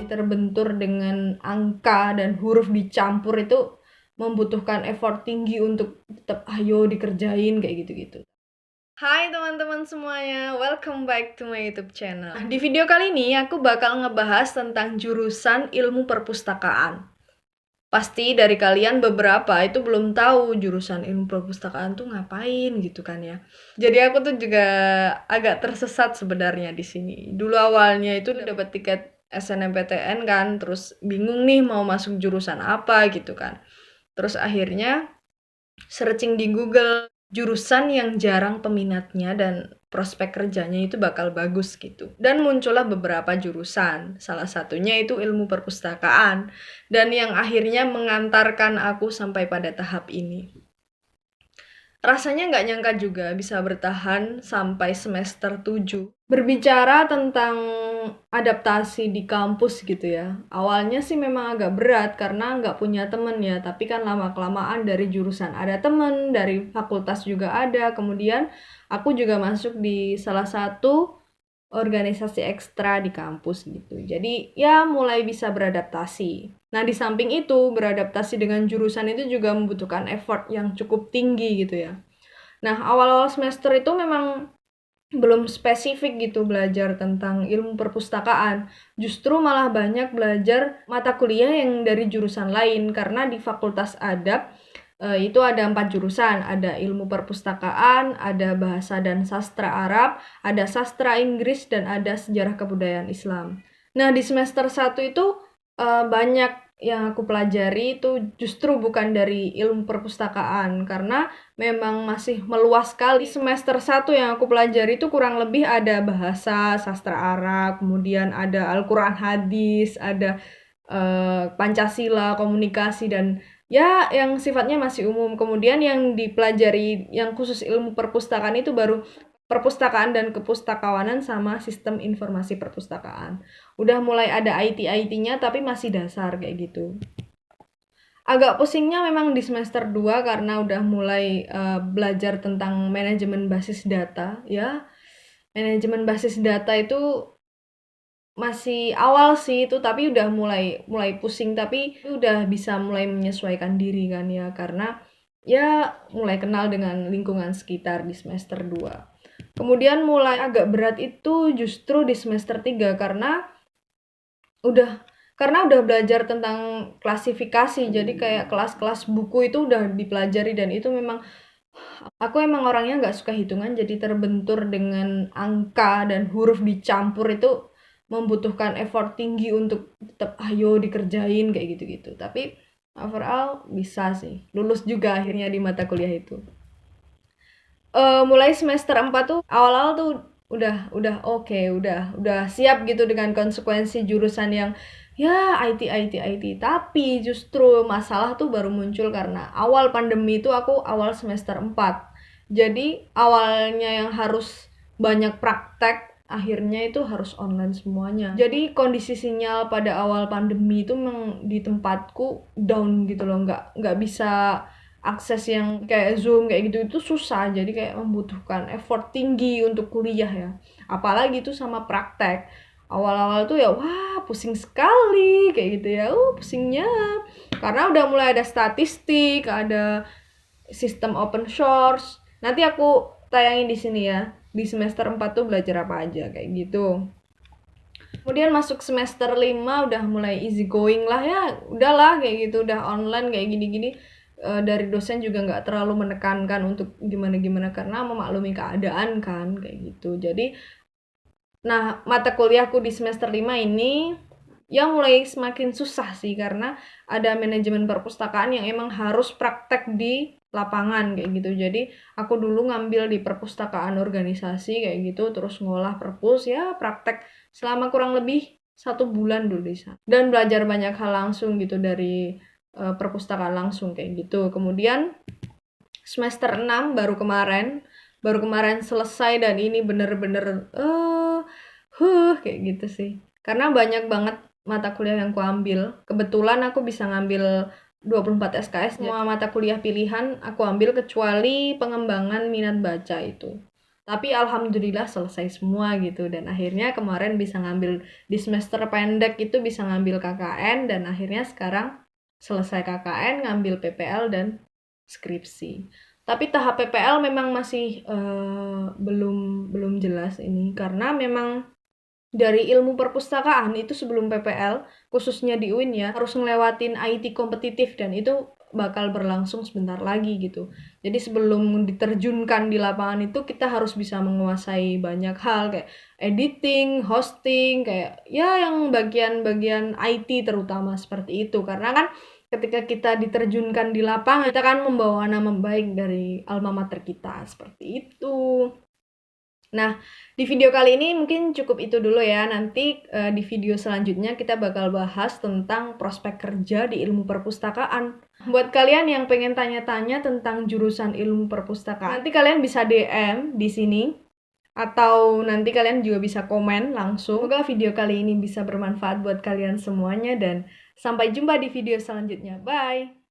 terbentur dengan angka dan huruf dicampur itu membutuhkan effort tinggi untuk tetap ayo dikerjain kayak gitu-gitu. Hai teman-teman semuanya, welcome back to my YouTube channel. Di video kali ini aku bakal ngebahas tentang jurusan ilmu perpustakaan. Pasti dari kalian beberapa itu belum tahu jurusan ilmu perpustakaan tuh ngapain gitu kan ya. Jadi aku tuh juga agak tersesat sebenarnya di sini. Dulu awalnya itu dapat tiket SNMPTN kan, terus bingung nih mau masuk jurusan apa gitu kan. Terus akhirnya searching di Google jurusan yang jarang peminatnya dan prospek kerjanya itu bakal bagus gitu. Dan muncullah beberapa jurusan, salah satunya itu ilmu perpustakaan, dan yang akhirnya mengantarkan aku sampai pada tahap ini. Rasanya nggak nyangka juga bisa bertahan sampai semester 7. Berbicara tentang adaptasi di kampus gitu ya, awalnya sih memang agak berat karena nggak punya temen ya, tapi kan lama-kelamaan dari jurusan ada temen, dari fakultas juga ada, kemudian aku juga masuk di salah satu organisasi ekstra di kampus gitu. Jadi ya mulai bisa beradaptasi. Nah di samping itu beradaptasi dengan jurusan itu juga membutuhkan effort yang cukup tinggi gitu ya. Nah awal-awal semester itu memang belum spesifik gitu belajar tentang ilmu perpustakaan. Justru malah banyak belajar mata kuliah yang dari jurusan lain karena di Fakultas Adab itu ada 4 jurusan, ada ilmu perpustakaan, ada bahasa dan sastra Arab, ada sastra Inggris, dan ada sejarah kebudayaan Islam. Nah, di semester 1 itu banyak yang aku pelajari itu justru bukan dari ilmu perpustakaan, karena memang masih meluas sekali. Semester 1 yang aku pelajari itu kurang lebih ada bahasa, sastra Arab, kemudian ada Al-Quran hadis, ada Pancasila, komunikasi, dan ya yang sifatnya masih umum. Kemudian yang dipelajari yang khusus ilmu perpustakaan itu baru perpustakaan dan kepustakawanan sama sistem informasi perpustakaan. Udah mulai ada IT-nya tapi masih dasar kayak gitu. Agak pusingnya memang di semester 2 karena udah mulai belajar tentang manajemen basis data ya. Manajemen basis data itu masih awal sih itu, tapi udah mulai pusing, tapi udah bisa mulai menyesuaikan diri kan ya, karena ya mulai kenal dengan lingkungan sekitar di semester 2. Kemudian mulai agak berat itu justru di semester 3 karena udah belajar tentang klasifikasi. Jadi kayak kelas-kelas buku itu udah dipelajari, dan itu memang aku emang orangnya nggak suka hitungan, jadi terbentur dengan angka dan huruf dicampur itu membutuhkan effort tinggi untuk tetap ayo dikerjain kayak gitu-gitu. Tapi overall bisa sih, lulus juga akhirnya di mata kuliah itu. Mulai semester 4 tuh awal-awal tuh udah oke, udah siap gitu dengan konsekuensi jurusan yang ya IT. Tapi justru masalah tuh baru muncul karena awal pandemi itu aku awal semester 4. Jadi awalnya yang harus banyak praktek, akhirnya itu harus online semuanya. Jadi kondisi sinyal pada awal pandemi itu memang di tempatku down gitu loh, nggak bisa akses yang kayak Zoom kayak gitu itu susah, jadi kayak membutuhkan effort tinggi untuk kuliah ya, apalagi itu sama praktek. Awal-awal tuh ya wah pusing sekali kayak gitu ya, pusingnya karena udah mulai ada statistik, ada sistem open source. Nanti aku tayangin di sini ya, di semester 4 tuh belajar apa aja kayak gitu. Kemudian masuk semester 5 udah mulai easy going lah ya, udahlah kayak gitu, udah online kayak gini-gini. Dari dosen juga nggak terlalu menekankan untuk gimana-gimana karena memaklumi keadaan kan kayak gitu. Jadi nah mata kuliahku di semester 5 ini yang mulai semakin susah sih karena ada manajemen perpustakaan yang emang harus praktek di lapangan kayak gitu. Jadi aku dulu ngambil di perpustakaan organisasi kayak gitu, terus ngolah perpus ya praktek selama kurang lebih 1 bulan dulu di sana. Dan belajar banyak hal langsung gitu dari perpustakaan langsung kayak gitu. Kemudian semester 6 baru kemarin selesai, dan ini bener-bener kayak gitu sih. Karena banyak banget mata kuliah yang aku ambil. Kebetulan aku bisa ngambil 24 SKS, semua mata kuliah pilihan aku ambil kecuali pengembangan minat baca itu. Tapi alhamdulillah selesai semua gitu, dan akhirnya kemarin bisa ngambil di semester pendek itu bisa ngambil KKN, dan akhirnya sekarang selesai KKN ngambil PPL dan skripsi. Tapi tahap PPL memang masih belum jelas ini, karena memang dari ilmu perpustakaan itu sebelum PPL, khususnya di UIN ya, harus ngelewatin IT kompetitif, dan itu bakal berlangsung sebentar lagi gitu. Jadi sebelum diterjunkan di lapangan itu kita harus bisa menguasai banyak hal kayak editing, hosting, kayak ya yang bagian-bagian IT terutama seperti itu. Karena kan ketika kita diterjunkan di lapangan, kita kan membawa nama baik dari alma mater kita, seperti itu. Nah, di video kali ini mungkin cukup itu dulu ya. Nanti di video selanjutnya kita bakal bahas tentang prospek kerja di ilmu perpustakaan. Buat kalian yang pengen tanya-tanya tentang jurusan ilmu perpustakaan, nanti kalian bisa DM di sini, atau nanti kalian juga bisa komen langsung. Semoga video kali ini bisa bermanfaat buat kalian semuanya, dan sampai jumpa di video selanjutnya. Bye!